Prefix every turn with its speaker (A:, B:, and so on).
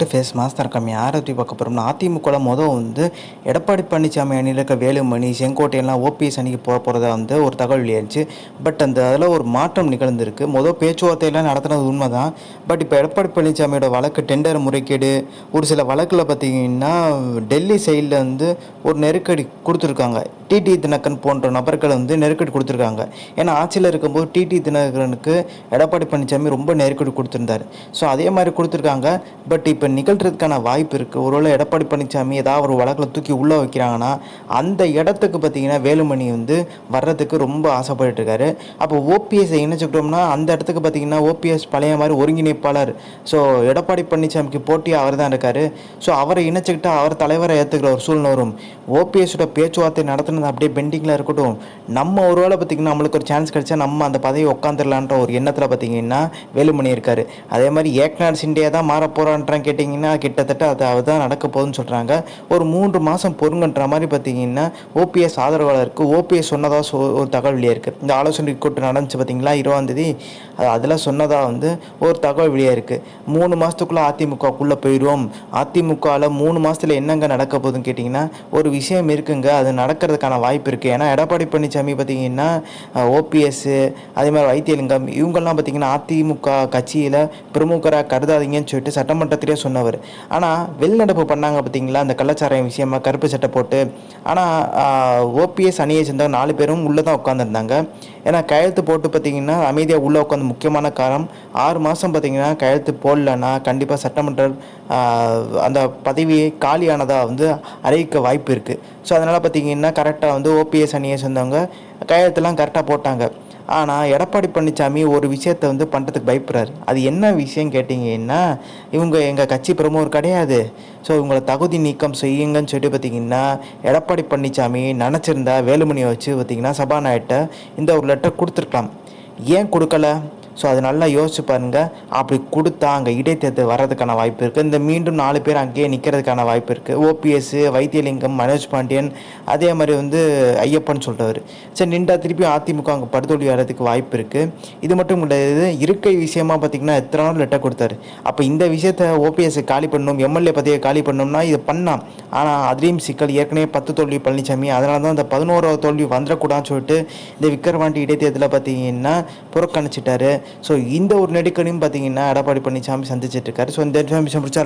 A: Face master கம்மி யாரை பற்றி பார்க்க போகிறோம்னா அதிமுகவில் எடப்பாடி பழனிசாமி அணியில் இருக்க வேலுமணி செங்கோட்டையெல்லாம் ஓபிஎஸ் அணிக்கு போகிறதா ஒரு தகவல் வெளியாச்சு. பட் அதில் ஒரு மாற்றம் நிகழ்ந்திருக்கு. பேச்சுவார்த்தையெல்லாம் நடத்துனது உண்மை தான். பட் இப்போ எடப்பாடி பழனிசாமியோட வழக்கு டெண்டர் முறைகேடு ஒரு சில வழக்கில் பார்த்தீங்கன்னா டெல்லி சைடில் ஒரு நெருக்கடி கொடுத்துருக்காங்க. டிடி தினகரன் போன்ற நபர்கள் நெருக்கடி கொடுத்துருக்காங்க. ஏன்னா ஆட்சியில் இருக்கும்போது டிடி தினகரனுக்கு எடப்பாடி பழனிசாமி ரொம்ப நெருக்கடி கொடுத்துருந்தார். ஸோ அதே மாதிரி கொடுத்துருக்காங்க. பட் இப்போ நிகழ்கிறதுக்கான வாய்ப்பு இருக்குது. ஒருவேளை எடப்பாடி பழனிசாமி ஏதாவது ஒரு வழக்கில் தூக்கி உள்ளே வைக்கிறாங்கன்னா அந்த இடத்துக்கு பார்த்தீங்கன்னா வேலுமணி வர்றதுக்கு ரொம்ப ஆசைப்பட்டு இருக்காரு. அப்போ ஓபிஎஸ் இணைச்சுக்கிட்டோம்னா அந்த இடத்துக்கு பார்த்தீங்கன்னா ஓபிஎஸ் பழைய மாதிரி ஒருங்கிணைப்பாளர். ஸோ எடப்பாடி பழனிசாமிக்கு போட்டி அவர் தான் இருக்கார். ஸோ அவரை இணைச்சிக்கிட்டு அவர் தலைவரை ஏற்றுக்கிற ஒரு சூழ்நிலை வரும். ஓபிஎஸோட பேச்சுவார்த்தை நடத்துனது அப்படியே பெண்டிங்கில் இருக்கட்டும். நம்ம ஒருவேளை பார்த்திங்கன்னா நம்மளுக்கு ஒரு சான்ஸ் கிடைச்சா நம்ம அந்த பதவி உட்காந்துடலான்ற ஒரு எண்ணத்தில் பார்த்திங்கன்னா வேலுமணி இருக்கார். அதே மாதிரி ஏக்நாத் சிண்டே தான் மாற போகிறான்றான் கேட்டிங்கன்னா கிட்டத்தட்ட அதுதான் நடக்க போகுதுன்னு சொல்கிறாங்க. ஒரு 3 மாதம் பொறுங்கன்ற மாதிரி பார்த்திங்கன்னா ஓபிஎஸ் ஆதரவாளருக்கு ஓபிஎஸ் சொன்னதாக ஒரு தகவல் வெளியே இருக்குது. இந்த ஆலோசனை கூட்டம் நடந்துச்சு பார்த்திங்களா 20ஆம் தேதி. அதில் சொன்னதாக ஒரு தகவல் வெளியே இருக்குது. 3 மாதத்துக்குள்ளே அதிமுகக்குள்ளே போயிடுவோம். அதிமுகவில் 3 மாதத்தில் என்னங்க நடக்க போகுதுன்னு கேட்டிங்கன்னா ஒரு விஷயம் இருக்குங்க. அது நடக்கிறதுக்கான வாய்ப்பு இருக்குது. ஏன்னா எடப்பாடி பழனிசாமி பார்த்திங்கன்னா ஓபிஎஸ் அதே மாதிரி வைத்தியலிங்கம் இவங்கெல்லாம் பார்த்திங்கன்னா அதிமுக கட்சியில் பிரமுகராக கருதாதீங்கன்னு சொல்லிட்டு சட்டமன்றத்திலே சொன்னவர். ஆனால் வெளிநடப்பு பண்ணாங்க பார்த்திங்களா அந்த கள்ளச்சாராயம் விஷயமா கருப்பு சட்டை போட்டு. ஆனால் ஓபிஎஸ் அணியை சேர்ந்த 4 பேரும் உள்ளே தான் உட்காந்துருந்தாங்க. ஏன்னா கையெழுத்து போட்டு பார்த்திங்கன்னா அமைதியாக உள்ளே உட்காந்து முக்கியமான காரணம் 6 மாதம் பார்த்திங்கன்னா கையெழுத்து போடலன்னா கண்டிப்பாக சட்டமன்ற அந்த பதவியை காலியானதாக அறிவிக்க வாய்ப்பு இருக்குது. ஸோ அதனால் பார்த்திங்கன்னா கரெக்டாக ஓபிஎஸ் அணியை சேர்ந்தவங்க கையெழுத்துலாம் கரெக்டாக போட்டாங்க. ஆனால் எடப்பாடி பழனிசாமி ஒரு விஷயத்தை பண்ணுறதுக்கு பயப்படுறாரு. அது என்ன விஷயம் கேட்டிங்கன்னா இவங்க எங்கள் கட்சி பிரமுகர் கிடையாது. ஸோ இவங்களை தகுதி நீக்கம் செய்யுங்கன்னு சொல்லிட்டு பார்த்திங்கன்னா எடப்பாடி பழனிசாமி நினச்சிருந்தா வேலுமணியை வச்சு பார்த்திங்கன்னா சபாநாயகர்கிட்ட இந்த ஒரு லெட்டர் கொடுத்துருக்கலாம். ஏன் கொடுக்கல? ஸோ அது நல்லா யோசிச்சு பாருங்கள். அப்படி கொடுத்தா அங்கே இடைத்தேர்தல் வர்றதுக்கான வாய்ப்பு இருக்குது. இந்த மீண்டும் 4 பேர் அங்கேயே நிற்கிறதுக்கான வாய்ப்பு இருக்குது. ஓபிஎஸ் வைத்தியலிங்கம் மனோஜ் பாண்டியன் அதே மாதிரி ஐயப்பன் சொல்கிறவர். சரி நின்றா திருப்பி அதிமுக அங்கே படுதோல்வி வர்றதுக்கு வாய்ப்பு இருக்குது. இது மட்டும் கிடையாது, இருக்கை விஷயமா பார்த்திங்கன்னா எத்தனை நாள் லெட்டர் கொடுத்தாரு. அப்போ இந்த விஷயத்தை ஓபிஎஸ் காலி பண்ணணும், எம்எல்ஏ பதவியை காலி பண்ணணும்னா இது பண்ணலாம். ஆனால் அதுலேயும் சிக்கல். ஏற்கனவே 10 தோல்வி பழனிசாமி. அதனால தான் இந்த 11வது தோல்வி வந்துடக்கூடாதுன்னு சொல்லிட்டு இந்த விக்கிரவாண்டி இடைத்தேர்தலில் பார்த்திங்கன்னா புறக்கணிச்சிட்டாரு. ஸோ இந்த ஒரு நெருக்கடியும் பார்த்தீங்கன்னா எடப்பாடி பழனிசாமி சந்திச்சிட்டு இருக்காரு. ஸோ இந்த இன்ஃபர்மேஷன் பிடிச்சா